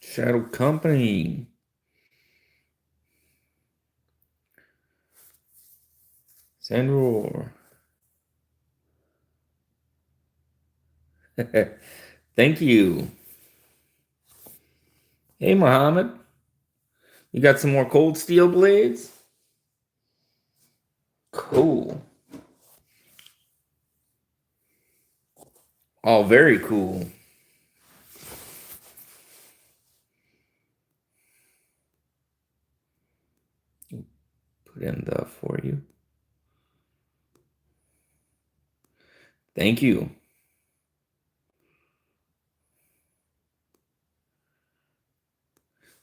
Shadow Company. Sandro. Thank you. Hey, Mohammed. You got some more cold steel blades? Cool. Oh, very cool. Put in the for you. Thank you.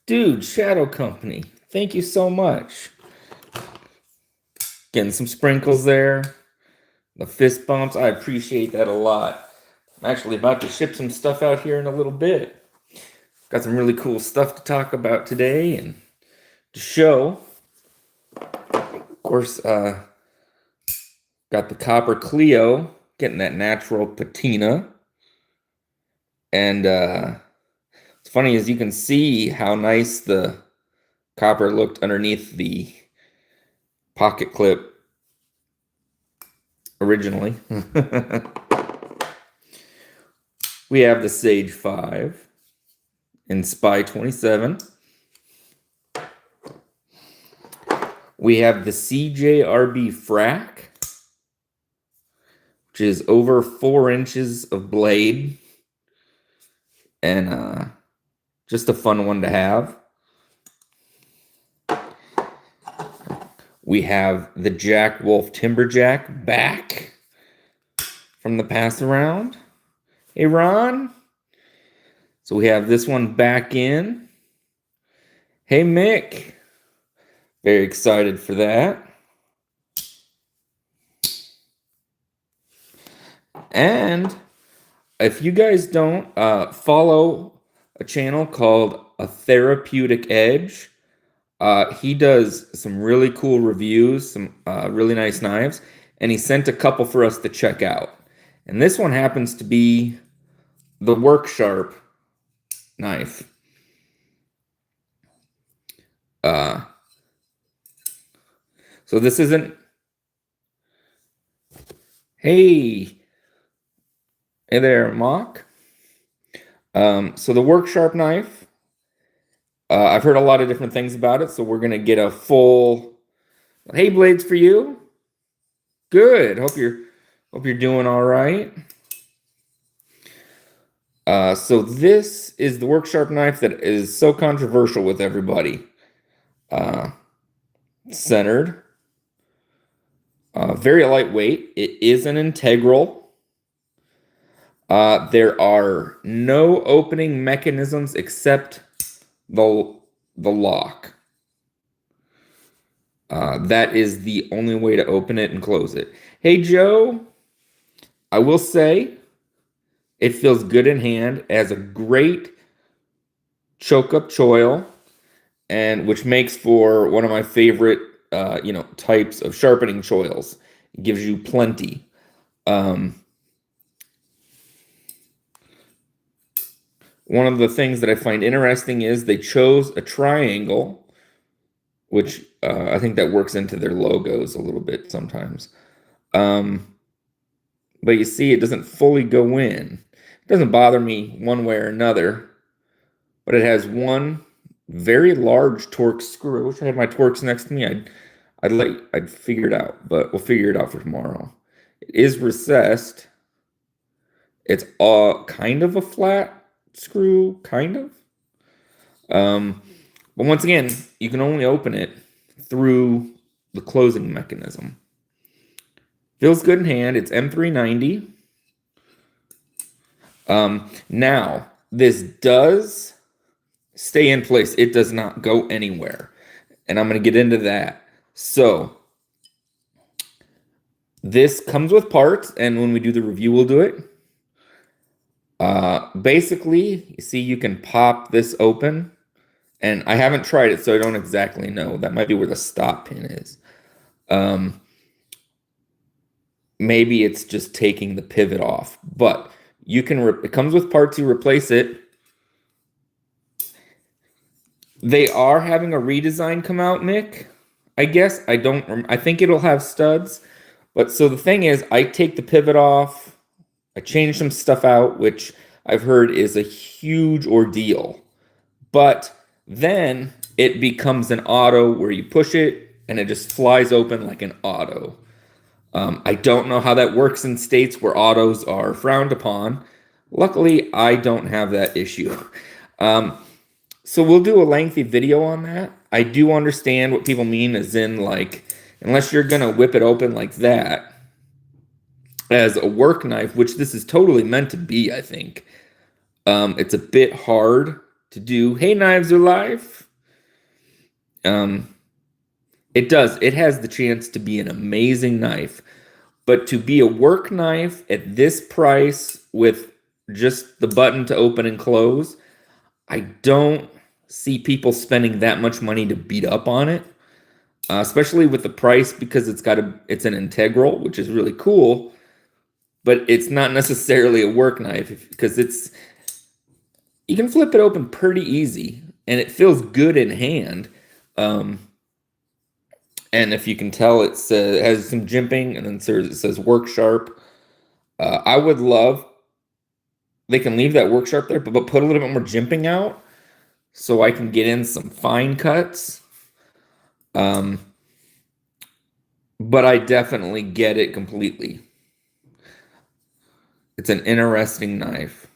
Dude, Shadow Company. Thank you so much. Getting some sprinkles there. The fist bumps. I appreciate that a lot. I'm actually about to ship some stuff out here in a little bit. Got some really cool stuff to talk about today and to show. Of course, got the Copper Clio, getting that natural patina. And it's funny as you can see how nice the copper looked underneath the pocket clip originally. We have the Sage 5 in Spy 27. We have the CJRB Frac, which is over 4 inches of blade. And just a fun one to have. We have the Jack Wolf Timberjack back from the pass around. Hey, Ron. So we have this one back in. Hey, Mick. Very excited for that. And if you guys don't follow a channel called A Therapeutic Edge, he does some really cool reviews, some really nice knives, and he sent a couple for us to check out. And this one happens to be the Worksharp knife. So this isn't... Hey there, Mock. So the Worksharp knife, I've heard a lot of different things about it, so we're going to get a full... Hey, blades for you. Good. Hope you're doing all right. So this is the Worksharp knife that is so controversial with everybody. Centered. Very lightweight. It is an integral. There are no opening mechanisms except the lock. That is the only way to open it and close it. Hey, Joe. I will say it feels good in hand. It has a great choke-up choil, and which makes for one of my favorite types of sharpening choils. It gives you plenty. One of the things that I find interesting is they chose a triangle, which I think that works into their logos a little bit sometimes. But you see, it doesn't fully go in. It doesn't bother me one way or another, but it has one very large Torx screw. I wish I had my Torx next to me. I'd figure it out, but we'll figure it out for tomorrow. It is recessed. It's kind of a flat screw, kind of. But once again, you can only open it through the closing mechanism. Feels good in hand. It's M390. Now, this does stay in place. It does not go anywhere. And I'm going to get into that. So, this comes with parts, and when we do the review, we'll do it. Basically, you see you can pop this open, and I haven't tried it, so I don't exactly know. That might be where the stop pin is. Maybe it's just taking the pivot off, but you can, it comes with parts, you replace it. They are having a redesign come out, Mick. I guess, I think it'll have studs. But so the thing is, I take the pivot off, I change some stuff out, which I've heard is a huge ordeal. But then it becomes an auto where you push it and it just flies open like an auto. I don't know how that works in states where autos are frowned upon. Luckily, I don't have that issue. So we'll do a lengthy video on that. I do understand what people mean, as in, like, unless you're going to whip it open like that as a work knife, which this is totally meant to be, I think. It's a bit hard to do. Hey, knives are live. It does. It has the chance to be an amazing knife. But to be a work knife at this price with just the button to open and close, I don't see people spending that much money to beat up on it, especially with the price, because it's an integral, which is really cool, but it's not necessarily a work knife, because you can flip it open pretty easy, and it feels good in hand. And if you can tell, it has some jimping, and then it says Worksharp. I would love, they can leave that Worksharp there, but put a little bit more jimping out, so I can get in some fine cuts. But I definitely get it completely. It's an interesting knife.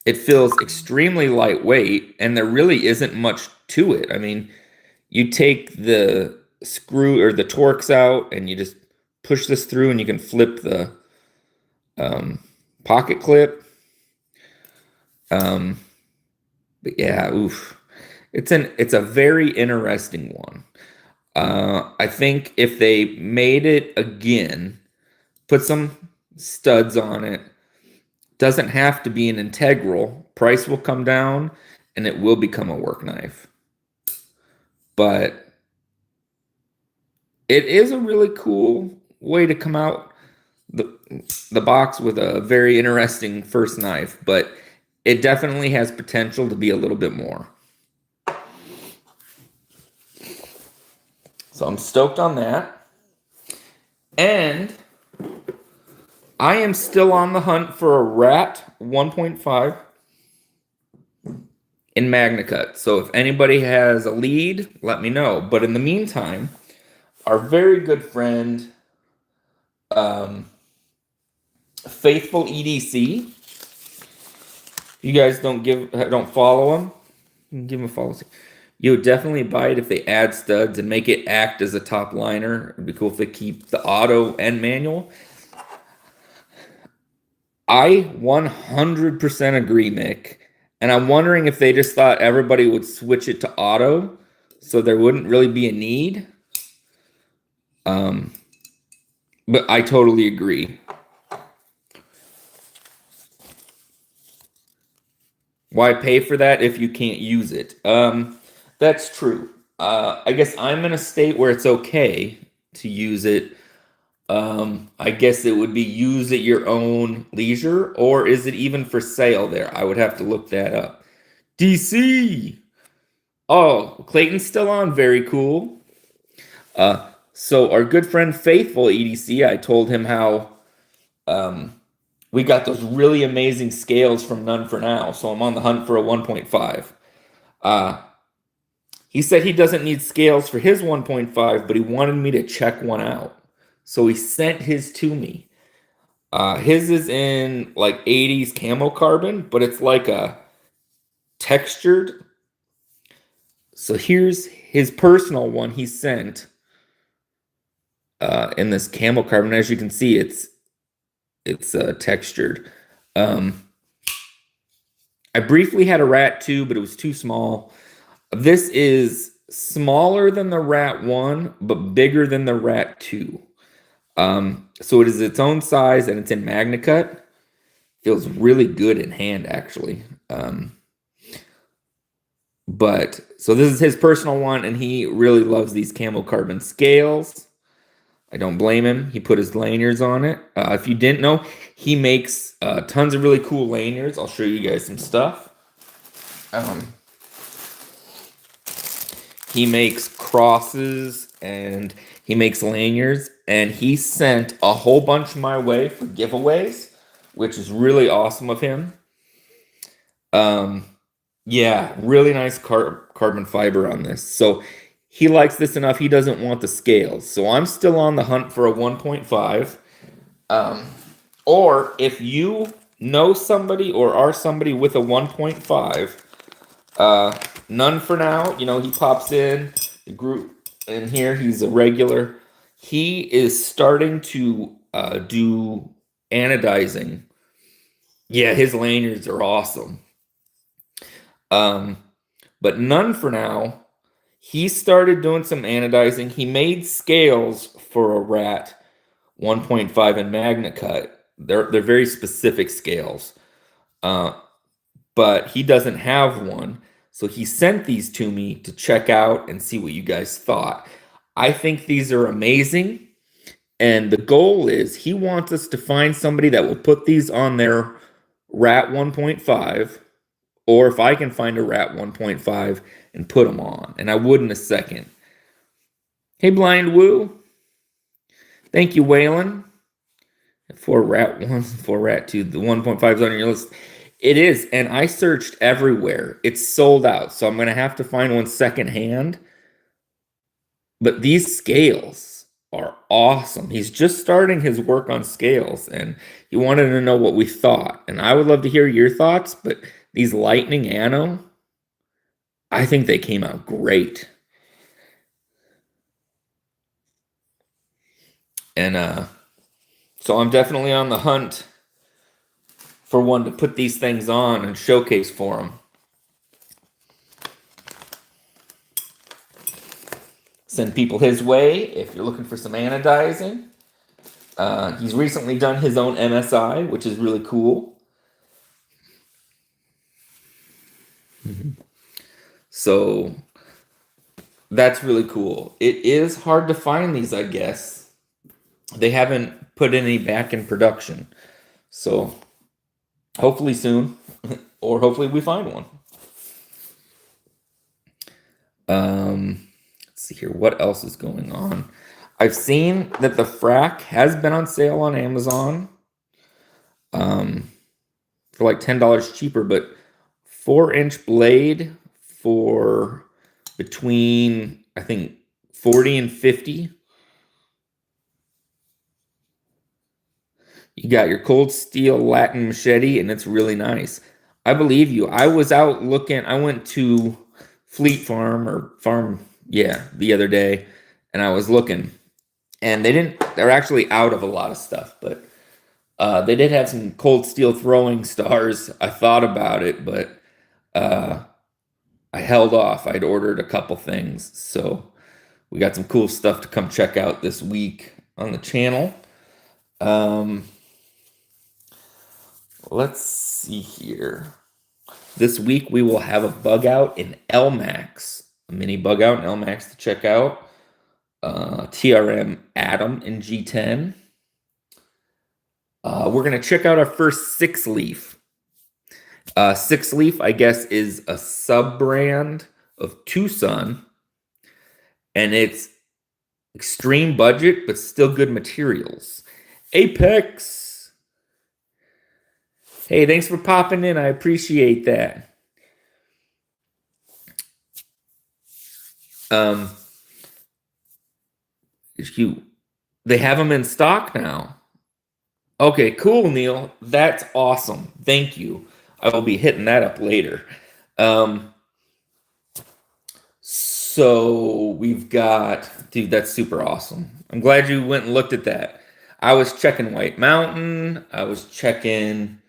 It feels extremely lightweight, and there really isn't much to it. I mean, you take the screw or the Torx out, and you just push this through, and you can flip the pocket clip. But yeah, oof. It's a very interesting one. I think if they made it again, put some studs on it, doesn't have to be an integral, price will come down and it will become a work knife. But it is a really cool way to come out the box with a very interesting first knife, but it definitely has potential to be a little bit more. So I'm stoked on that. And I am still on the hunt for a Rat 1.5 in MagnaCut. So if anybody has a lead, let me know. But in the meantime, our very good friend, Faithful EDC. You guys don't follow him, you can give him a follow. You would definitely buy it if they add studs and make it act as a top liner. It'd be cool if they keep the auto and manual. I 100% agree, Mick. And I'm wondering if they just thought everybody would switch it to auto, so there wouldn't really be a need. But I totally agree. Why pay for that if you can't use it? That's true. I guess I'm in a state where it's okay to use it. I guess it would be use at your own leisure, or is it even for sale there? I would have to look that up. DC! Oh, Clayton's still on. Very cool. So our good friend Faithful EDC, I told him how we got those really amazing scales from None for Now, so I'm on the hunt for a 1.5. He said he doesn't need scales for his 1.5, but he wanted me to check one out. So he sent his to me. His is in like 80s camo carbon, but it's like a textured. So here's his personal one he sent in this camo carbon. As you can see, it's textured. I briefly had a Rat 2, but it was too small. This is smaller than the Rat 1, but bigger than the Rat 2. So it is its own size, and it's in MagnaCut. Feels really good in hand, actually. But so this is his personal one, and he really loves these camo carbon scales. I don't blame him. He put his lanyards on it. If you didn't know, he makes tons of really cool lanyards. I'll show you guys some stuff. He makes crosses and he makes lanyards, and he sent a whole bunch my way for giveaways, which is really awesome of him. Yeah, really nice carbon fiber on this. So he likes this enough. He doesn't want the scales. So I'm still on the hunt for a 1.5. Or if you know somebody or are somebody with a 1.5, none for now. You know, he pops in the group in here. He's a regular. He is starting to do anodizing. Yeah, his lanyards are awesome. But none for now. He started doing some anodizing. He made scales for a rat 1.5 in Magna Cut. They're very specific scales. But he doesn't have one. So he sent these to me to check out and see what you guys thought. I think these are amazing. And the goal is he wants us to find somebody that will put these on their rat 1.5. Or if I can find a rat 1.5 and put them on. And I would in a second. Hey, Blind Woo. Thank you, Waylon. For rat 1, for rat 2, the 1.5 is on your list. It is, and I searched everywhere. It's sold out, so I'm going to have to find one secondhand. But these scales are awesome. He's just starting his work on scales, and he wanted to know what we thought. And I would love to hear your thoughts, but these Lightning Ano, I think they came out great. And so I'm definitely on the hunt for one to put these things on and showcase for them. Send people his way if you're looking for some anodizing. He's recently done his own MSI, which is really cool. So that's really cool. It is hard to find these, I guess. They haven't put any back in production. So hopefully soon, or hopefully we find one. Let's see here. What else is going on? I've seen that the frac has been on sale on Amazon for like $10 cheaper, but 4-inch blade for between, I think, 40 and 50. You got your cold steel Latin machete, and it's really nice. I believe you. I was out looking. I went to Fleet Farm, yeah, the other day, and I was looking, and they're actually out of a lot of stuff, but they did have some cold steel throwing stars. I thought about it, but I held off. I'd ordered a couple things, so we got some cool stuff to come check out this week on the channel. Let's see here. This week we will have a bug out in LMAX, a mini bug out in LMAX to check out. TRM Atom in G10. We're going to check out our first 6-leaf. 6-leaf, I guess, is a sub-brand of Tucson, and it's extreme budget, but still good materials. Apex. Hey, thanks for popping in. I appreciate that. They have them in stock now. Okay, cool, Neil. That's awesome. Thank you. I will be hitting that up later. So we've got, dude, that's super awesome. I'm glad you went and looked at that. I was checking White Mountain. I was checking,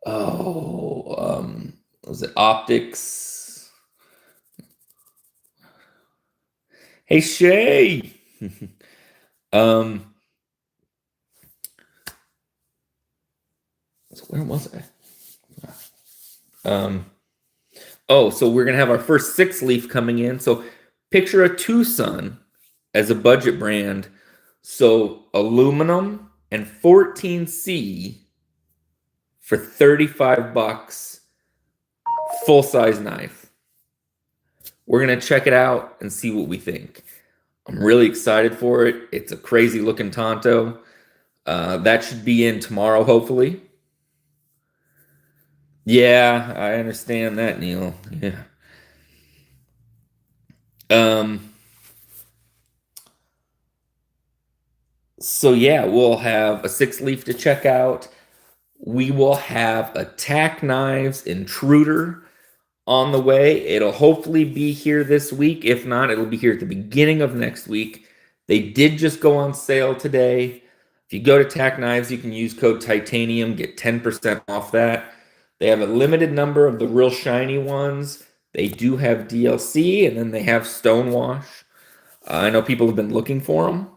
was it Optics? Hey, Shay. So where was I? Oh, so we're gonna have our first 6-leaf coming in. So picture a Tucson as a budget brand. So aluminum and 14C for 35 bucks, full size knife. We're gonna check it out and see what we think. I'm really excited for it. It's a crazy looking Tonto. That should be in tomorrow, hopefully. Yeah, I understand that, Neil. Yeah. So yeah, we'll have a 6-leaf to check out. We will have a tack knives intruder on the way. It'll hopefully be here this week. If not, it'll be here at the beginning of next week. They did just go on sale today. If you go to Tack Knives, you can use code Titanium, get 10% off that. They have a limited number of the real shiny ones. They do have DLC, and then they have Stonewash. I know people have been looking for them.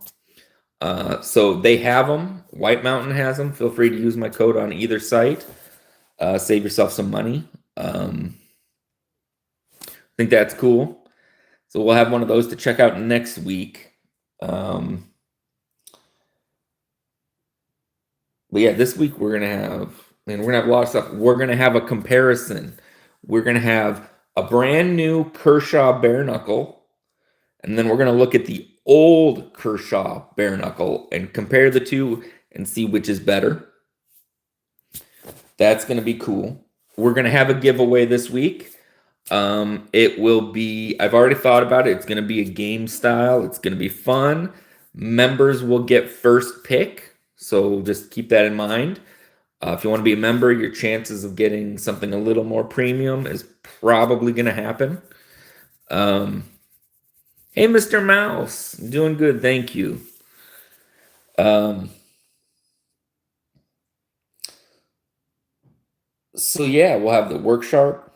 So they have them. White Mountain has them. Feel free to use my code on either site. Save yourself some money. I think that's cool. So we'll have one of those to check out next week. But yeah, this week we're gonna have a lot of stuff. We're gonna have a comparison. We're gonna have a brand new Kershaw bare knuckle, and then we're gonna look at the old Kershaw bare knuckle and compare the two and see which is better. That's gonna be cool. We're gonna have a giveaway this week. It will be, I've already thought about it. It's going to be a game style. It's going to be fun. Members will get first pick. So just keep that in mind. If you want to be a member, your chances of getting something a little more premium is probably going to happen. Hey, Mr. Mouse. Doing good. Thank you. So yeah, we'll have the Worksharp.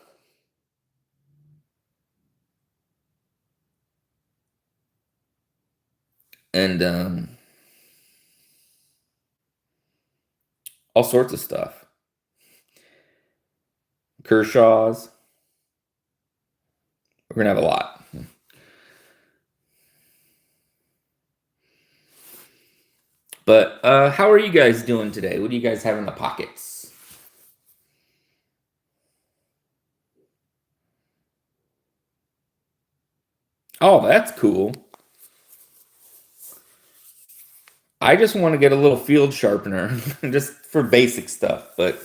And all sorts of stuff. Kershaw's. We're going to have a lot. But how are you guys doing today? What do you guys have in the pockets? Oh, that's cool. I just want to get a little field sharpener just for basic stuff, but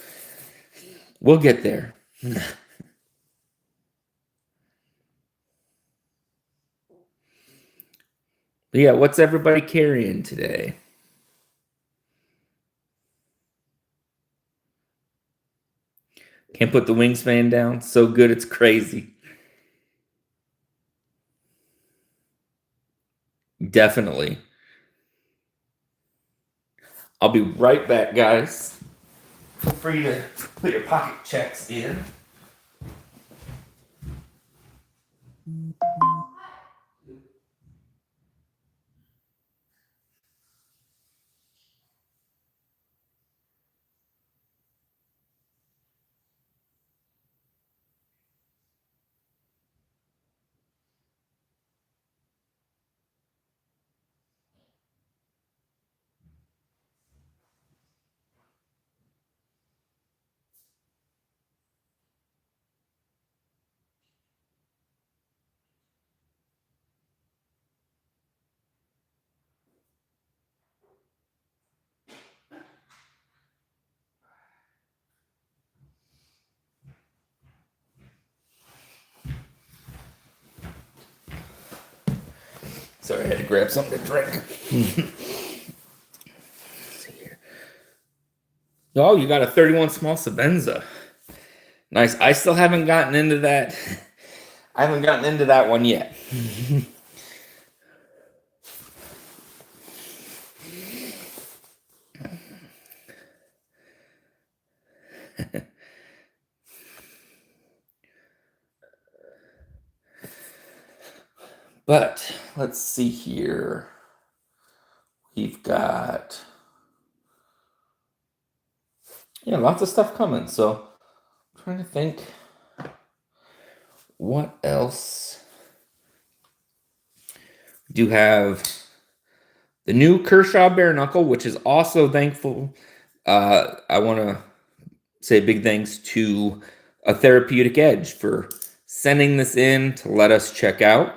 we'll get there. But yeah, what's everybody carrying today? Can't put the wingspan down. So good, it's crazy. Definitely. I'll be right back, guys. Feel free to put your pocket checks in. Sorry, I had to grab something to drink. See here. Oh, you got a 31 small Sabenza. Nice. I still haven't gotten into that. I haven't gotten into that one yet. But let's see here. We've got yeah, lots of stuff coming. So I'm trying to think what else. We do have the new Kershaw bare knuckle, which is also thankful. I want to say big thanks to a Therapeutic Edge for sending this in to let us check out.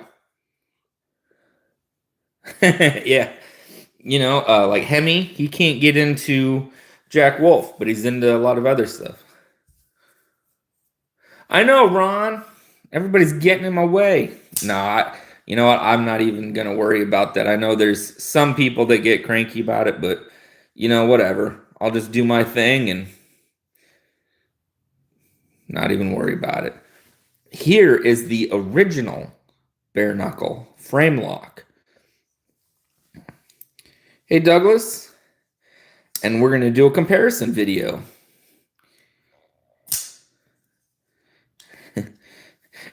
Yeah, like Hemi, he can't get into Jack Wolf, but he's into a lot of other stuff. I know, Ron. Everybody's getting in my way. Nah, you know what? I'm not even gonna worry about that. I know there's some people that get cranky about it, but whatever. I'll just do my thing and not even worry about it. Here is the original bare knuckle frame lock. Hey, Douglas, and we're gonna do a comparison video.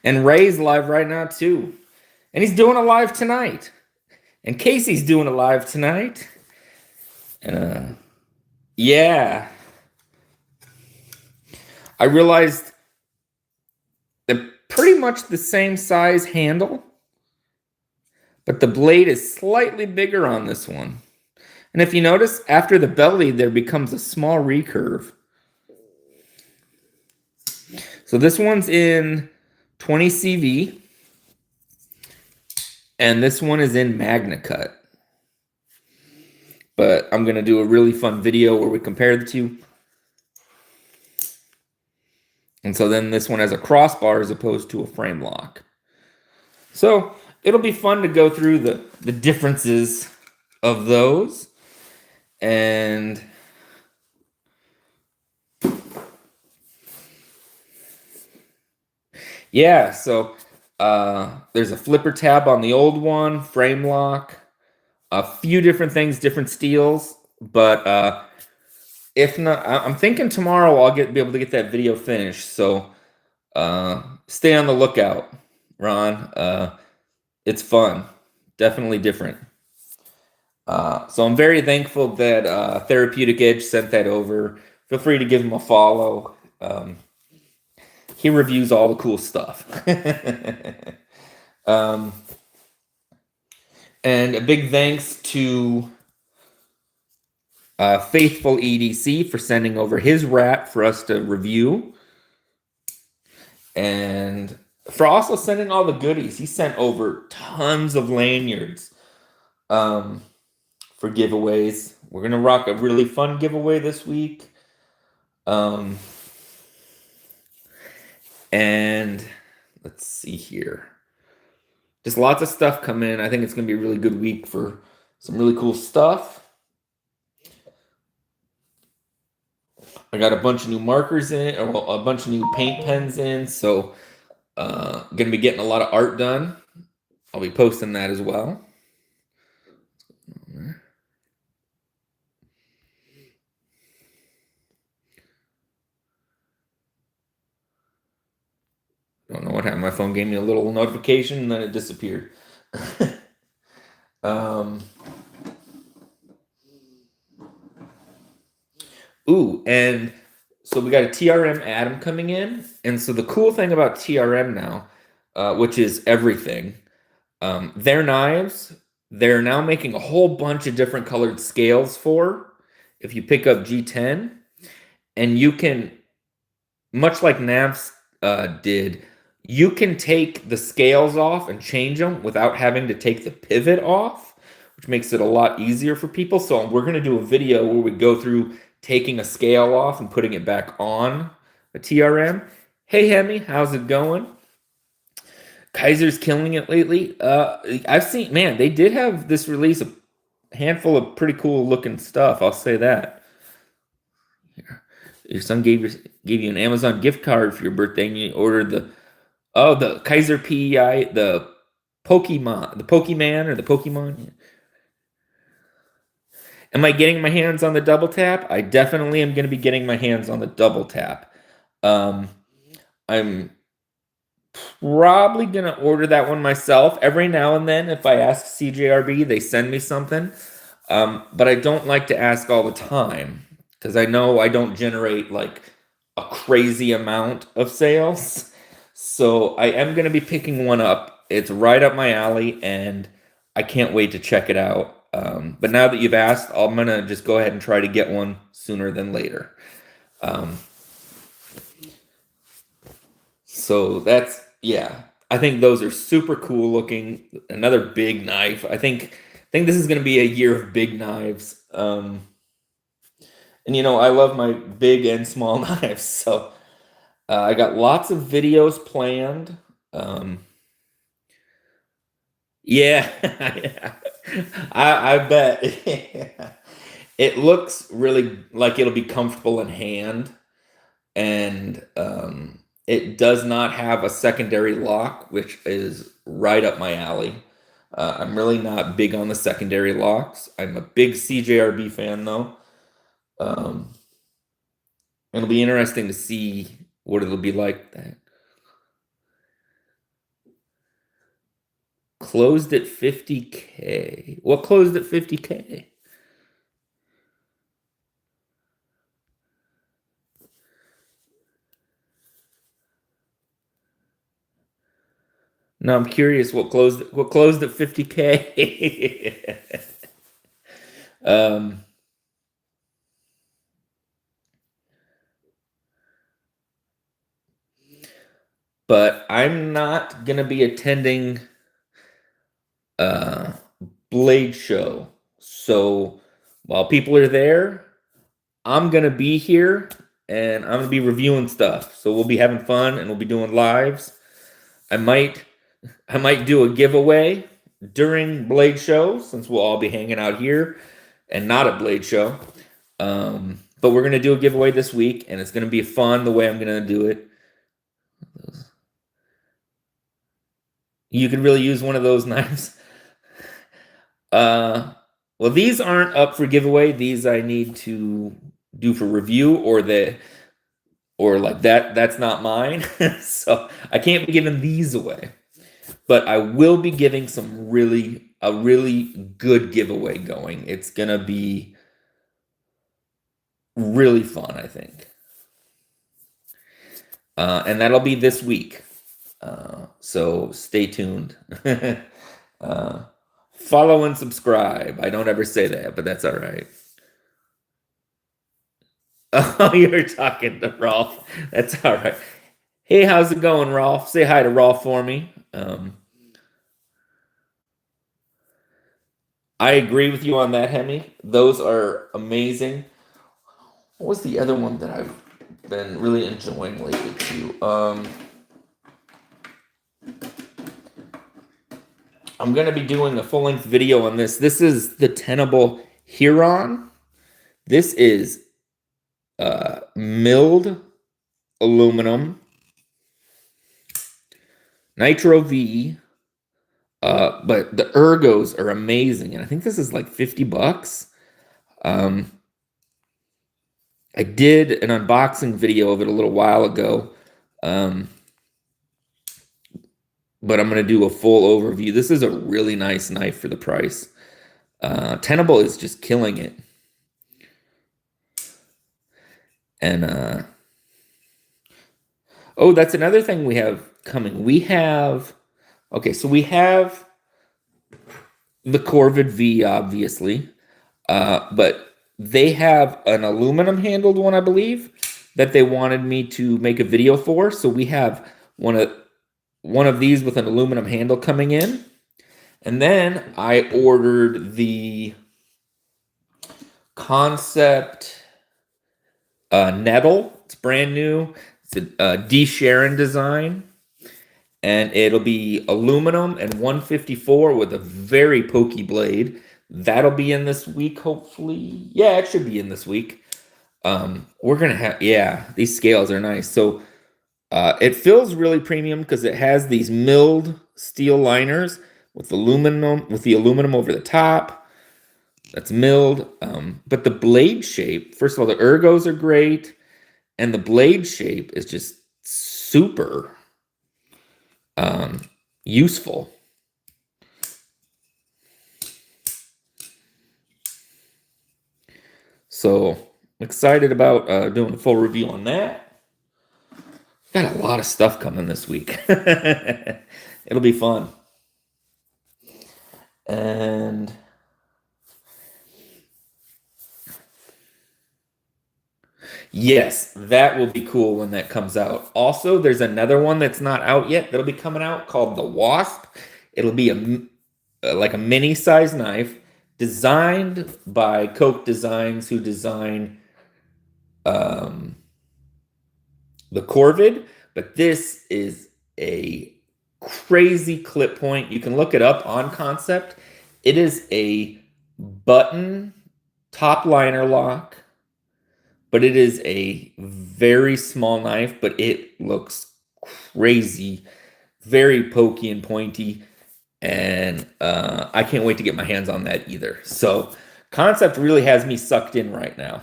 And Ray's live right now too. And he's doing a live tonight. And Casey's doing a live tonight. Yeah. I realized they're pretty much the same size handle, but the blade is slightly bigger on this one. And if you notice, after the belly, there becomes a small recurve. So this one's in 20 CV, and this one is in Magna Cut. But I'm going to do a really fun video where we compare the two. And so then this one has a crossbar as opposed to a frame lock. So it'll be fun to go through the differences of those. And yeah, so there's a flipper tab on the old one, frame lock, a few different things, different steels. But if not, I'm thinking tomorrow I'll be able to get that video finished. So stay on the lookout, Ron. It's fun, definitely different. So I'm very thankful that Therapeutic Edge sent that over. Feel free to give him a follow. He reviews all the cool stuff. And a big thanks to Faithful EDC for sending over his wrap for us to review. And for also sending all the goodies. He sent over tons of lanyards for giveaways. We're going to rock a really fun giveaway this week. And let's see here. Just lots of stuff come in. I think it's going to be a really good week for some really cool stuff. I got a bunch of new markers in, or a bunch of new paint pens in. So going to be getting a lot of art done. I'll be posting that as well. Don't know what happened. My phone gave me a little notification and then it disappeared. Ooh, and so we got a TRM Atom coming in. And so the cool thing about TRM now, which is everything, their knives, they're now making a whole bunch of different colored scales for. If you pick up G10, and you can, much like Navs did, you can take the scales off and change them without having to take the pivot off, which makes it a lot easier for people. So we're going to do a video where we go through taking a scale off and putting it back on a TRM. Hey, Hemi, how's it going? Kaiser's killing it lately. I've seen, man, they did have this release, a handful of pretty cool looking stuff. I'll say that. Your son gave you an Amazon gift card for your birthday, and you ordered the Kaiser PEI, the Pokemon or the Pokemon. Am I getting my hands on the double tap? I definitely am going to be getting my hands on the double tap. I'm probably going to order that one myself. Every now and then, if I ask CJRB, they send me something. But I don't like to ask all the time. because I know I don't generate like a crazy amount of sales. So I am going to be picking one up. It's right up my alley, and I can't wait to check it out. But now that you've asked, I'm going to just go ahead and try to get one sooner than later. So that's, yeah, I think those are super cool looking. Another big knife. I think this is going to be a year of big knives. And I love my big and small knives. So I got lots of videos planned. Yeah, I bet. It looks really like it'll be comfortable in hand, and it does not have a secondary lock, which is right up my alley. I'm really not big on the secondary locks. I'm a big CJRB fan, though. Um, It'll be interesting to see what it'll be like. That closed at 50K. What closed at 50K? No, I'm curious what closed at 50K. um, but I'm not gonna be attending uh Blade Show. So while people are there, I'm gonna be here and I'm gonna be reviewing stuff. So we'll be having fun and we'll be doing lives. I might I might do a giveaway during Blade Show since we'll all be hanging out here and not at Blade Show. But we're gonna do a giveaway this week, and it's gonna be fun the way I'm gonna do it. You could really use one of those knives. Uh, well, these aren't up for giveaway. These I need to do for review, or like that. That's not mine, so I can't be giving these away. But I will be giving a really good giveaway going. It's gonna be really fun, I think. And that'll be this week. So stay tuned. Follow and subscribe. I don't ever say that, but that's all right. Oh, you're talking to Rolf. That's all right. Hey, how's it going, Rolf? Say hi to Rolf for me. I agree with you on that, Hemi. Those are amazing. What was the other one that I've been really enjoying lately too? I'm gonna be doing a full-length video on this. This is the Tenable Huron. This is milled aluminum, Nitro V. But the ergos are amazing, and I think this is like $50. I did an unboxing video of it a little while ago, but I'm going to do a full overview. This is a really nice knife for the price. Tenable is just killing it. And oh, that's another thing we have coming. We have the Corvid V, obviously, but they have an aluminum handled one, I believe, that they wanted me to make a video for. So we have one of these with an aluminum handle coming in. And then I ordered the Concept Nettle. It's brand new. It's a D. Sharon design. And it'll be aluminum and 154 with a very pokey blade. That'll be in this week, hopefully. Yeah, it should be in this week. We're going to have, yeah, these scales are nice. So it feels really premium because it has these milled steel liners with the aluminum over the top. That's milled. But the blade shape, first of all, the ergos are great. And the blade shape is just super useful. So excited about doing a full review on that. Got a lot of stuff coming this week. It'll be fun. And yes, that will be cool when that comes out. Also, there's another one that's not out yet that'll be coming out called the Wasp. It'll be like a mini size knife designed by Coke Designs, who design the Corvid, but this is a crazy clip point. You can look it up on Concept. It is a button top liner lock, but it is a very small knife, but it looks crazy, very pokey and pointy, and I can't wait to get my hands on that either. So Concept really has me sucked in right now.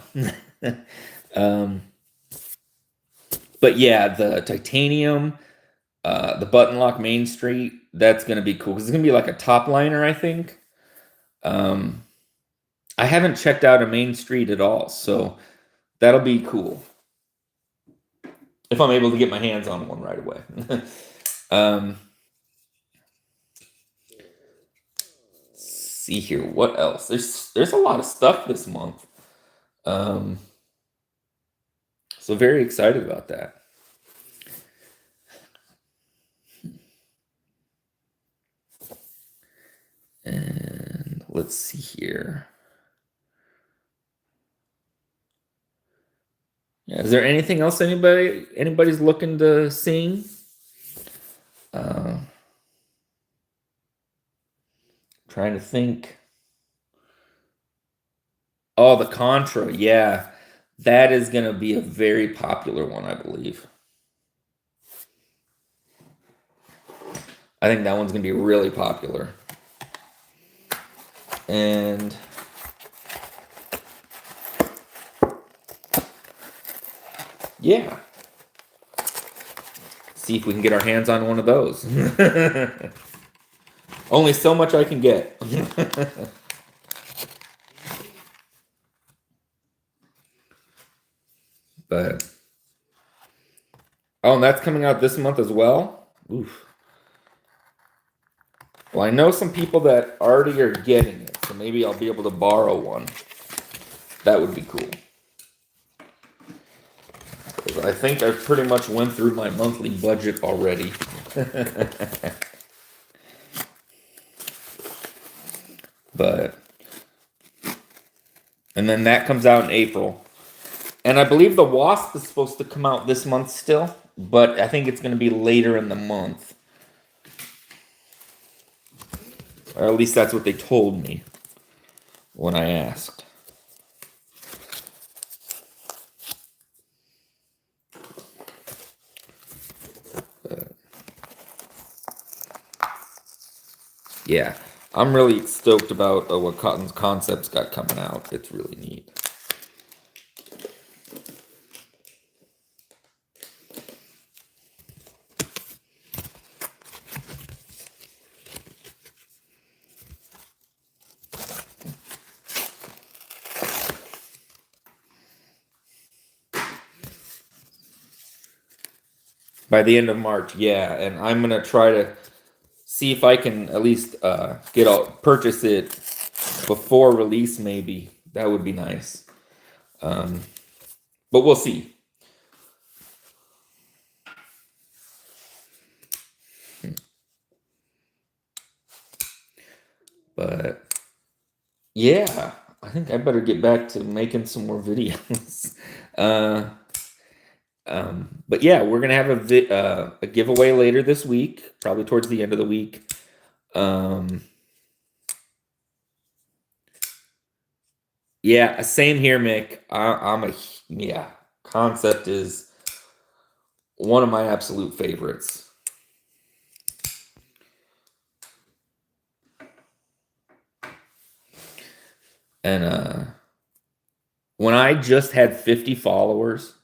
But yeah, the titanium, the button lock Main Street, that's going to be cool. Because it's going to be like a top liner, I think. I haven't checked out a Main Street at all, so that'll be cool. If I'm able to get my hands on one right away. See here, what else? There's a lot of stuff this month. So very excited about that. And let's see here. Yeah, is there anything else anybody's looking to sing? Trying to think. Oh, the Contra, yeah. That is going to be a very popular one, I believe. I think that one's going to be really popular. And yeah. See if we can get our hands on one of those. Only so much I can get. But oh, and that's coming out this month as well. Oof. Well, I know some people that already are getting it, so maybe I'll be able to borrow one. That would be cool. I think I pretty much went through my monthly budget already. But, and then that comes out in April. And I believe the Wasp is supposed to come out this month still, but I think it's going to be later in the month. Or at least that's what they told me when I asked. But, yeah, I'm really stoked about what Cotton's Concepts got coming out. It's really neat. By the end of March, yeah, and I'm gonna try to see if I can at least purchase it before release. Maybe that would be nice, but we'll see. But yeah, I think I better get back to making some more videos. But yeah, we're gonna have a giveaway later this week, probably towards the end of the week. Yeah, same here, Mick. Yeah. Concept is one of my absolute favorites. And when I just had 50 followers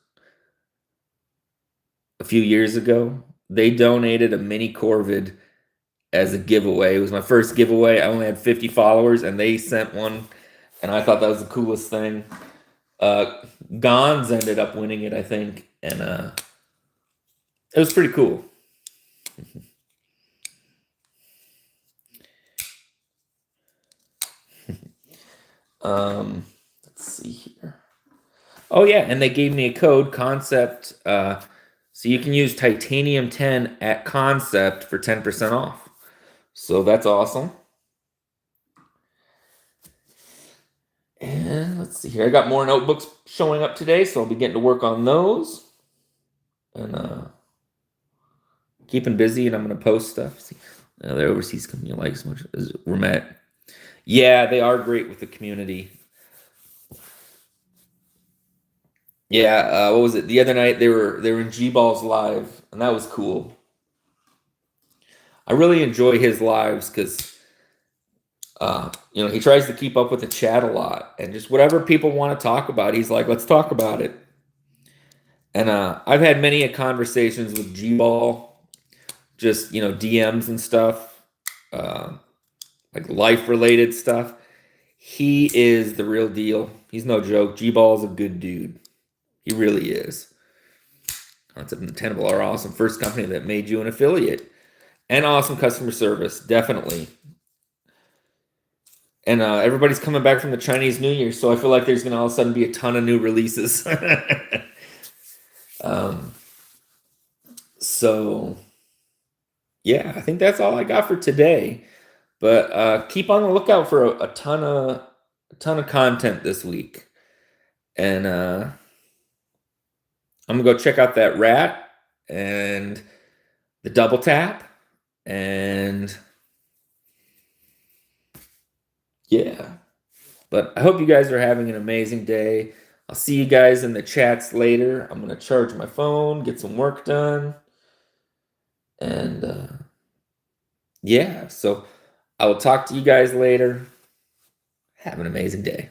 a few years ago, they donated a mini Corvid as a giveaway. It was my first giveaway. I only had 50 followers, and they sent one, and I thought that was the coolest thing. Gons ended up winning it, I think, and it was pretty cool. Let's see here. Oh yeah, and they gave me a code concept, so you can use Titanium 10 at concept for 10% off. So that's awesome. And let's see here. I got more notebooks showing up today, so I'll be getting to work on those. And keeping busy, and I'm going to post stuff. See, the overseas company like as much as Remet. Yeah, they are great with the community. Yeah, what was it? The other night they were in G-Balls live, and that was cool. I really enjoy his lives because he tries to keep up with the chat a lot, and just whatever people want to talk about, he's like, let's talk about it. And I've had many conversations with G-Ball, just DMs and stuff, like life-related stuff. He is the real deal. He's no joke. G-Ball's a good dude. He really is. Concept and Tenable are awesome. First company that made you an affiliate. And awesome customer service, definitely. And everybody's coming back from the Chinese New Year, so I feel like there's going to all of a sudden be a ton of new releases. So, yeah, I think that's all I got for today. But keep on the lookout for a ton of content this week. And I'm gonna go check out that rat and the double tap, and yeah. But I hope you guys are having an amazing day. I'll see you guys in the chats later. I'm gonna charge my phone, get some work done, and yeah. So I will talk to you guys later. Have an amazing day.